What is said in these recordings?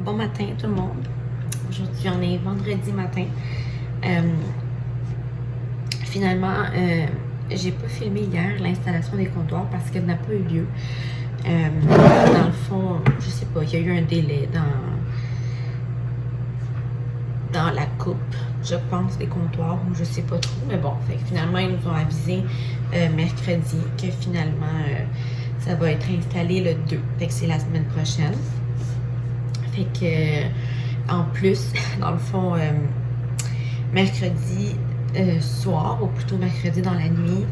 Bon matin tout le monde. Aujourd'hui on est vendredi matin. Finalement, j'ai pas filmé hier l'installation des comptoirs parce qu'elle n'a pas eu lieu. Dans le fond, je sais pas, il y a eu un délai dans la coupe, je pense, des comptoirs, ou je sais pas trop. Mais bon, fait que finalement, ils nous ont avisé mercredi que finalement, ça va être installé le 2. Fait que c'est la semaine prochaine. Fait que, en plus, dans le fond, mercredi soir, ou plutôt mercredi dans la nuit,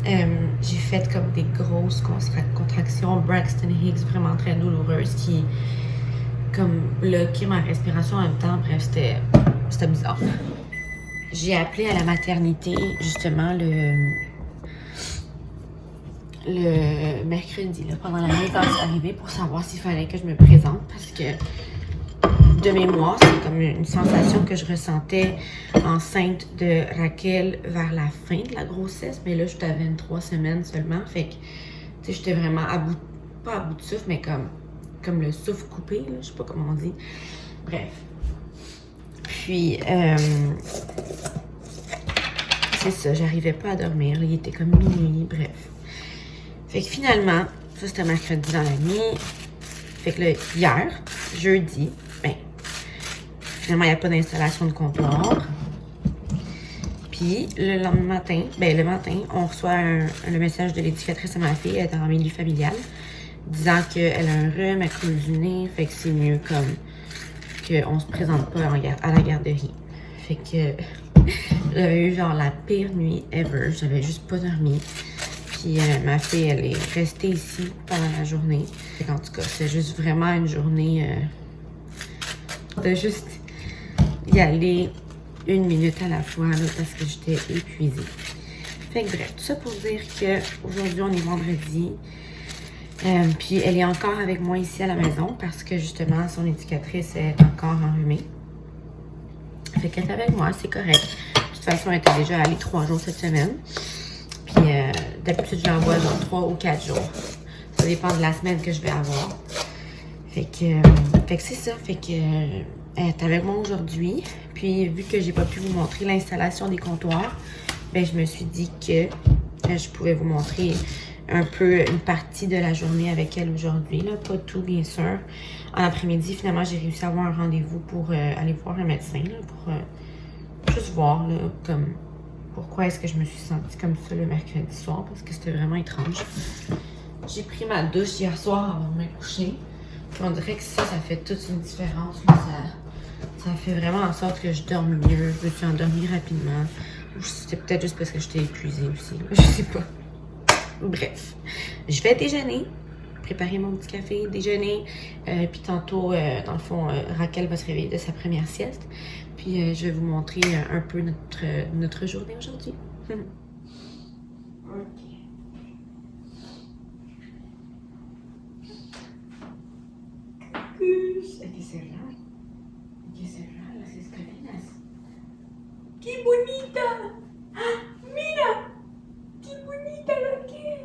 j'ai fait comme des grosses contractions Braxton Hicks vraiment très douloureuses qui comme bloquaient ma respiration en même temps. Bref, c'était bizarre. J'ai appelé à la maternité justement le mercredi, là, pendant la nuit quand c'est arrivé, pour savoir s'il fallait que je me présente parce que de mémoire, c'est comme une sensation que je ressentais enceinte de Raquel vers la fin de la grossesse, mais là, j'étais à 23 semaines seulement, fait que, tu sais, j'étais vraiment pas à bout de souffle, mais comme le souffle coupé, là, je sais pas comment on dit. Bref. Puis, c'est ça, j'arrivais pas à dormir, là, il était comme minuit, bref. Fait que finalement, ça c'était mercredi dans la nuit, fait que là, hier, jeudi, finalement, il n'y a pas d'installation de comptoir. Puis, le lendemain matin, le matin, on reçoit le message de l'éducatrice à ma fille, elle est en milieu familial, disant qu'elle a un rhume, elle coule du nez, fait que c'est mieux comme qu'on se présente pas à la garderie. Fait que j'avais eu genre la pire nuit ever, j'avais juste pas dormi. Puis ma fille, elle est restée ici pendant la journée. Fait qu'en tout cas, c'est juste vraiment une journée de juste y aller une minute à la fois là, parce que j'étais épuisée. Fait que bref, tout ça pour dire qu'aujourd'hui on est vendredi. Puis elle est encore avec moi ici à la maison parce que justement son éducatrice est encore enrhumée. Fait qu'elle est avec moi, c'est correct. De toute façon, elle était déjà allée 3 jours cette semaine. Puis d'habitude, je l'envoie genre 3 ou 4 jours. Ça dépend de la semaine que je vais avoir. Fait que c'est ça. Fait que elle est avec moi aujourd'hui. Puis vu que j'ai pas pu vous montrer l'installation des comptoirs, je me suis dit que je pouvais vous montrer un peu une partie de la journée avec elle aujourd'hui. Pas tout, bien sûr. En après-midi, finalement, j'ai réussi à avoir un rendez-vous pour aller voir un médecin. Là, pour juste voir là, comme pourquoi est-ce que je me suis sentie comme ça le mercredi soir. Parce que c'était vraiment étrange. J'ai pris ma douche hier soir avant de me coucher. Puis on dirait que ça fait toute une différence. Là. Ça fait vraiment en sorte que je dorme mieux. Je me suis endormie rapidement. Ou c'était peut-être juste parce que j'étais épuisée aussi. Je sais pas. Bref, je vais déjeuner, préparer mon petit café, déjeuner, puis tantôt, dans le fond, Raquel va se réveiller de sa première sieste, puis je vais vous montrer un peu notre journée aujourd'hui. Ok. ¿Qué será? ¿Qué será? Las escaleras. ¡Qué bonita! ¡Ah, mira! ¡Qué bonita Raquel!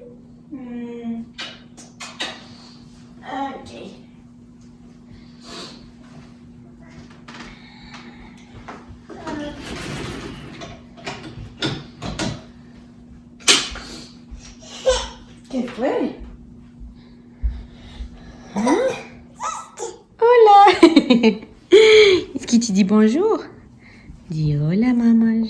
Ok. ¿Qué fue? Hein? Hola! Est-ce que tu dis bonjour? Dis hola, maman.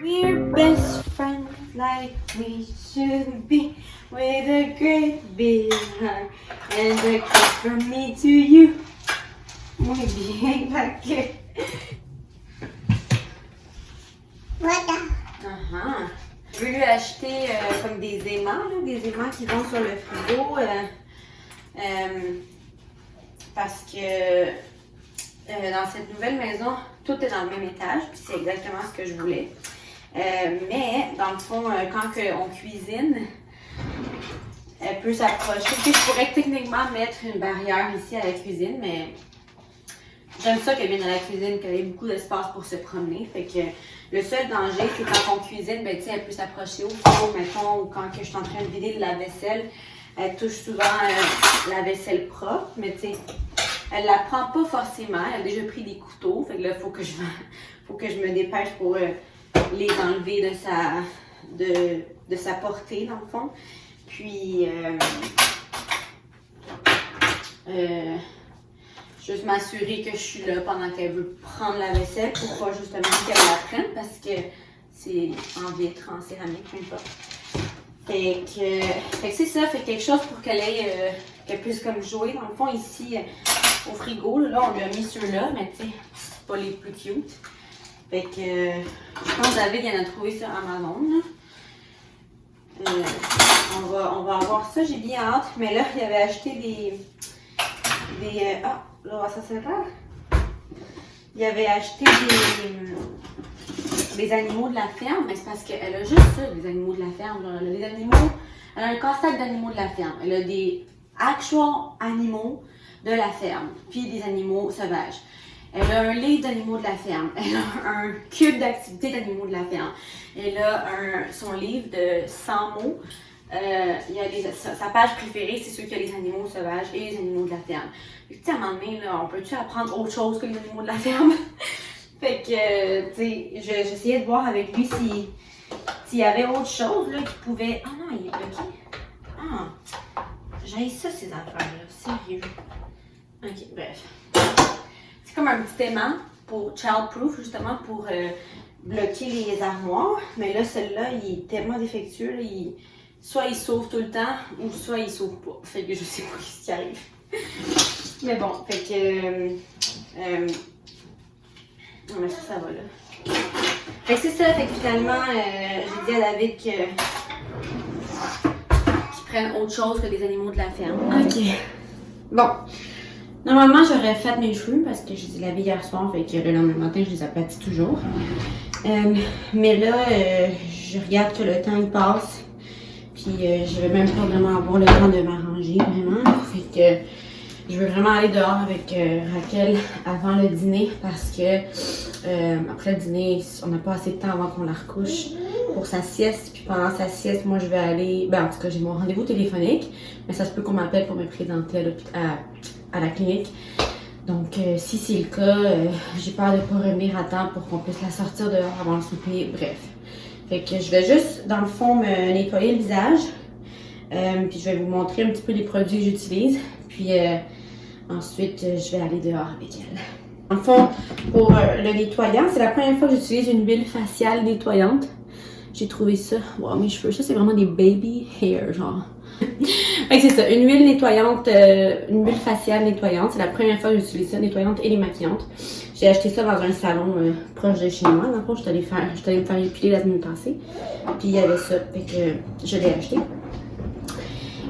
We're best friends like we should be, with a great big hug and a kiss from me to you. Muy bien, Raquel. Voilà. Je vais lui acheter comme des aimants, là, des aimants qui vont sur le frigo. Parce que dans cette nouvelle maison, tout est dans le même étage, puis c'est exactement ce que je voulais. Mais dans le fond, quand on cuisine, elle peut s'approcher. Je pourrais techniquement mettre une barrière ici à la cuisine, mais j'aime ça qu'elle vienne à la cuisine, qu'elle ait beaucoup d'espace pour se promener. Fait que le seul danger, c'est quand on cuisine, ben, elle peut s'approcher au four, mettons, ou quand je suis en train de vider de la vaisselle, elle touche souvent la vaisselle propre, mais tu sais, elle la prend pas forcément. Elle a déjà pris des couteaux, fait que là, faut que je me dépêche pour les enlever de sa portée, dans le fond. Puis, juste m'assurer que je suis là pendant qu'elle veut prendre la vaisselle pour pas justement qu'elle la prenne parce que c'est en vitre, en céramique, peu importe. Fait que c'est ça, fait quelque chose pour qu'elle puisse comme jouer. Dans le fond, ici, au frigo, là, on lui a mis ceux-là, mais tu sais, c'est pas les plus cute. Fait que je pense que David il en a trouvé sur Amazon. On va avoir ça, j'ai bien hâte. Mais là, il avait acheté là, ça c'est rare. Il avait acheté des animaux de la ferme, mais c'est parce qu'elle a juste ça, des animaux de la ferme. Genre, elle a un casse-tête d'animaux de la ferme. Elle a des actual animaux de la ferme, puis des animaux sauvages. Elle a un livre d'animaux de la ferme. Elle a un cube d'activités d'animaux de la ferme. Elle a son livre de 100 mots. Il y a sa page préférée, c'est ceux qui ont les animaux sauvages et les animaux de la ferme. Puis, tu sais, à un moment donné, là, on peut-tu apprendre autre chose que les animaux de la ferme? Fait que, tu sais, j'essayais de voir avec lui s'il y avait autre chose là, qui pouvait. Ah non, il est bloqué. Ah, j'ai ça, ces affaires-là. Sérieux. Ok, bref. C'est comme un petit aimant pour child-proof, justement, pour bloquer les armoires. Mais là, celui-là, il est tellement défectueux. Là, soit il s'ouvre tout le temps, ou soit il s'ouvre pas. Fait que je sais pas ce qui arrive. Mais bon, fait que... non, mais ça va là. Fait que c'est ça, fait que finalement, j'ai dit à David qu'ils prennent autre chose que des animaux de la ferme. Ok. Bon. Normalement, j'aurais fait mes cheveux parce que je les ai lavés hier soir, fait que le lendemain matin, je les aplatis toujours. Mais là, je regarde que le temps il passe, puis je vais même pas vraiment avoir le temps de m'arranger, vraiment. Fait que je veux vraiment aller dehors avec Raquel avant le dîner parce que après le dîner, on n'a pas assez de temps avant qu'on la recouche pour sa sieste. Puis pendant sa sieste, moi je vais aller, en tout cas j'ai mon rendez-vous téléphonique, mais ça se peut qu'on m'appelle pour me présenter à la clinique. Donc si c'est le cas, j'ai peur de ne pas revenir à temps pour qu'on puisse la sortir dehors avant le souper, bref. Fait que je vais juste dans le fond me nettoyer le visage, puis je vais vous montrer un petit peu les produits que j'utilise. Puis ensuite, je vais aller dehors avec elle. Dans le fond, pour le nettoyant, c'est la première fois que j'utilise une huile faciale nettoyante. J'ai trouvé ça. Wow, mes cheveux, ça c'est vraiment des baby hair, genre. Fait que c'est ça, une huile nettoyante, une huile faciale nettoyante. C'est la première fois que j'utilise ça, nettoyante et démaquillante. J'ai acheté ça dans un salon proche de chez moi. Dans le fond, je suis allée me faire épiler la semaine passée. Puis il y avait ça, fait que je l'ai acheté.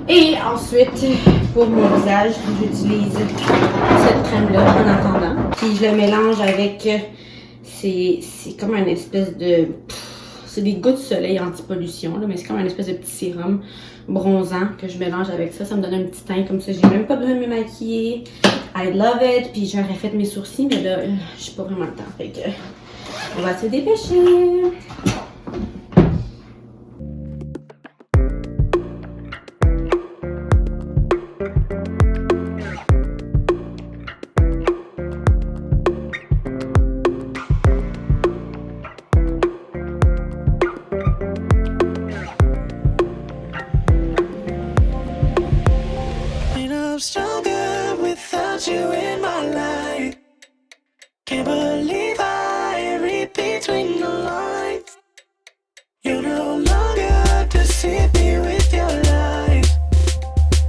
Et ensuite, pour mon visage, j'utilise cette crème-là en attendant. Puis je le mélange avec, c'est comme une espèce de, c'est des gouttes de soleil anti-pollution, là, mais c'est comme une espèce de petit sérum bronzant que je mélange avec ça. Ça me donne un petit teint comme ça. J'ai même pas besoin de me maquiller. I love it. Puis j'aurais fait mes sourcils, mais là, j'ai pas vraiment le temps. Fait que, on va se dépêcher. Stronger without you in my life. Can't believe I read between the lines. You're no longer deceive me with your lies.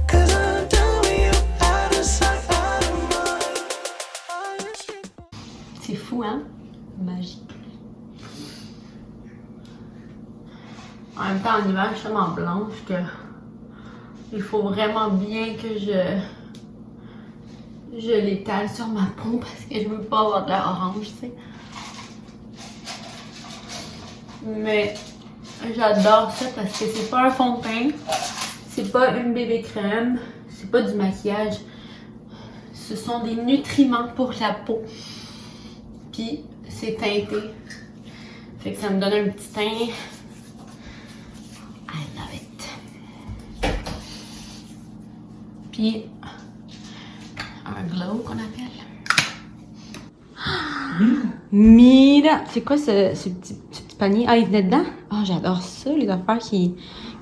Cause I'm done with you, out of sight, out of mind. C'est fou, hein? Magique. En même temps, en hiver, je suis tellement blanche que il faut vraiment bien que je l'étale sur ma peau parce que je veux pas avoir de l'air orange, tu sais. Mais j'adore ça parce que c'est pas un fond de teint, c'est pas une bébé crème, c'est pas du maquillage. Ce sont des nutriments pour la peau. Puis c'est teinté. Fait que ça me donne un petit teint. I love it. Puis un glow qu'on appelle. Mira! C'est quoi ce petit panier? Ah, il venait dedans? Ah, oh, j'adore ça, les affaires qui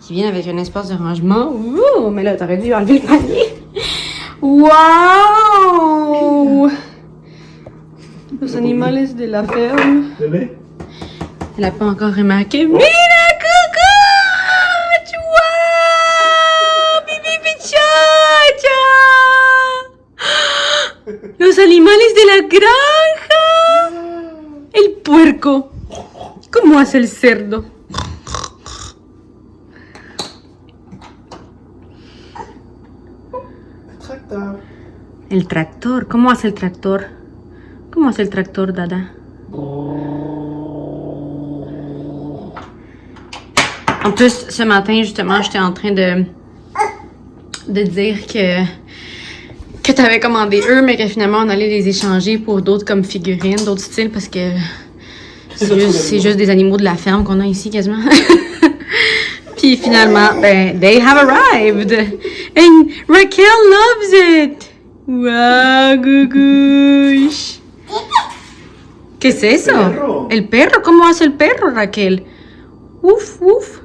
viennent avec un espace de rangement. Ouh! Mais là, t'aurais dû enlever le panier. Wow! Los animales de la ferme. Bébé? Elle n'a pas encore remarqué. Mira, coucou! Tu vois! Bibi pichacha! Los animales de la granja. El puerco. ¿Cómo hace el cerdo? Tracteur. El tractor. ¿Cómo hace el tractor? ¿Cómo hace el tractor, Dada? En plus, ce matin, justement, j'étais en train de dire que tu avais commandé eux, mais que finalement, on allait les échanger pour d'autres comme figurines, d'autres styles, parce que c'est juste des animaux de la ferme qu'on a ici, quasiment. Puis finalement, ben, they have arrived. And Raquel loves it. Wow, Gugush. ¿Qué es eso? Perro. El perro. ¿Cómo hace el perro, Raquel? Ouf, ouf.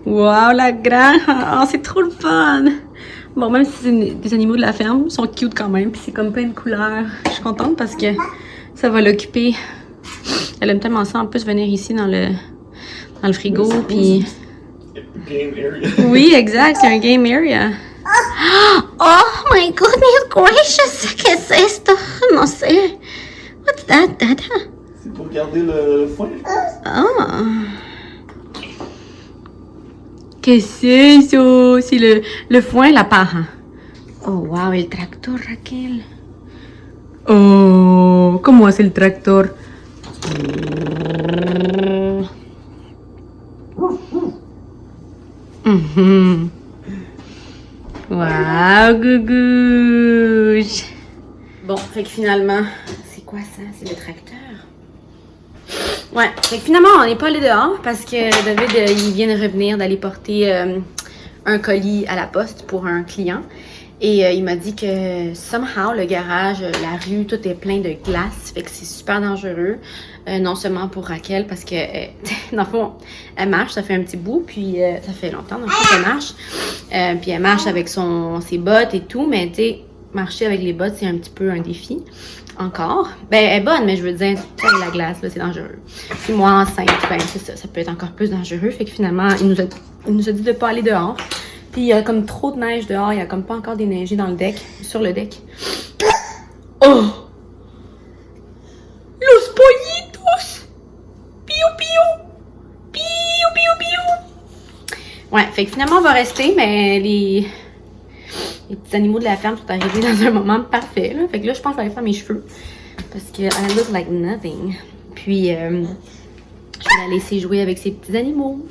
Wow, la granja. Oh, c'est trop le fun. Bon, même si c'est des animaux de la ferme, ils sont cute quand même. Puis c'est comme plein de couleurs. Je suis contente parce que ça va l'occuper. Elle aime tellement ça en plus venir ici dans le frigo. Puis... Game area. Oui, exact. C'est un game area. Oh my goodness gracious. ¿Qué es esto? No sé. What's that, Dada? C'est pour garder le foin. Ah. Qu'est-ce que c'est ça? C'est le foin, la paja. Oh, wow, el tractor, Raquel. Oh, ¿cómo hace el tractor? Mhm. Wow, Gugush. Bon, fait que finalement, c'est quoi ça? C'est le tracteur? Ouais, fait que finalement, on n'est pas allé dehors parce que David, il vient de revenir d'aller porter un colis à la poste pour un client. Et il m'a dit que somehow, le garage, la rue, tout est plein de glace. Fait que c'est super dangereux. Non seulement pour Raquel parce que, dans le fond, elle marche, ça fait un petit bout. Puis ça fait longtemps, dans le fond, qu'elle marche. Puis elle marche avec ses bottes et tout. Mais tu sais, marcher avec les bottes, c'est un petit peu un défi. Encore. Ben, elle est bonne, mais je veux dire, la glace, là, c'est dangereux. Puis moi, enceinte, ben, c'est ça, ça peut être encore plus dangereux. Fait que finalement, il nous a dit de pas aller dehors. Puis il y a comme trop de neige dehors, il y a comme pas encore déneigé dans le deck, sur le deck. Oh! Los pollitos! Piou piou! Piou piou piou! Ouais, fait que finalement, on va rester, mais les petits animaux de la ferme sont arrivés dans un moment parfait, là. Fait que là, je pense que je vais aller faire mes cheveux. Parce que I look like nothing. Puis, je vais la laisser jouer avec ses petits animaux.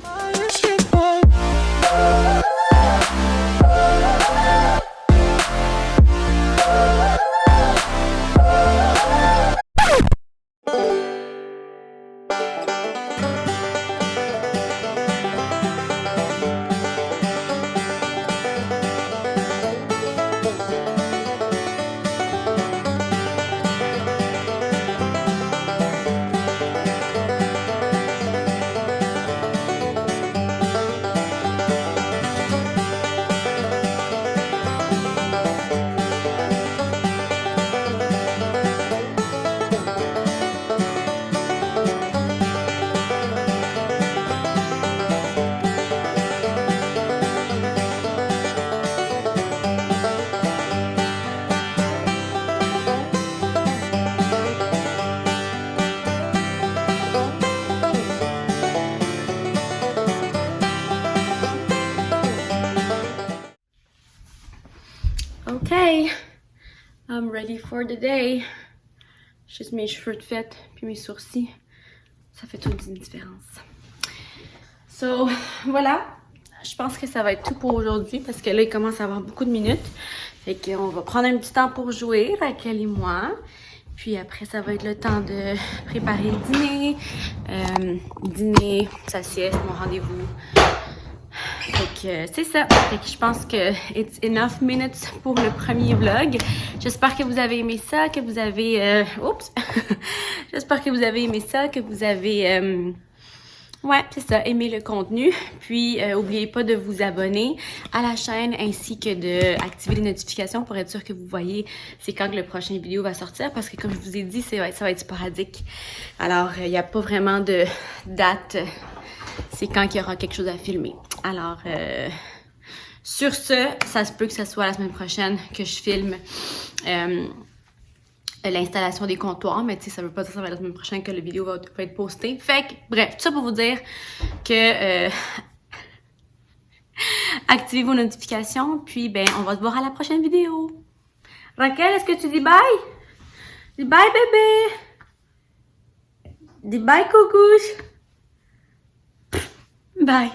Okay, I'm ready for the day. Juste mes cheveux de fête puis mes sourcils. Ça fait toute une différence. So, voilà. Je pense que ça va être tout pour aujourd'hui parce que là, il commence à avoir beaucoup de minutes. Fait qu'on va prendre un petit temps pour jouer, Raquel et moi. Puis après, ça va être le temps de préparer le dîner. Dîner, sa sieste, mon rendez-vous. Fait que c'est ça. Fait que je pense que it's enough minutes pour le premier vlog. J'espère que vous avez aimé ça, que vous avez... oups! J'espère que vous avez aimé ça, que vous avez... ouais, c'est ça, aimé le contenu. Puis, n'oubliez pas de vous abonner à la chaîne ainsi que d'activer les notifications pour être sûr que vous voyez c'est quand que le prochain vidéo va sortir. Parce que comme je vous ai dit, ça va être sporadique. Alors, il n'y a pas vraiment de date. C'est quand qu'il y aura quelque chose à filmer. Alors, sur ce, ça se peut que ce soit la semaine prochaine que je filme l'installation des comptoirs, mais tu sais, ça veut pas dire que ça va être la semaine prochaine que la vidéo va être postée. Fait que, bref, tout ça pour vous dire que activez vos notifications, puis ben, on va se voir à la prochaine vidéo. Raquel, est-ce que tu dis bye? Dis bye, bébé! Dis bye, coucouche! Bye!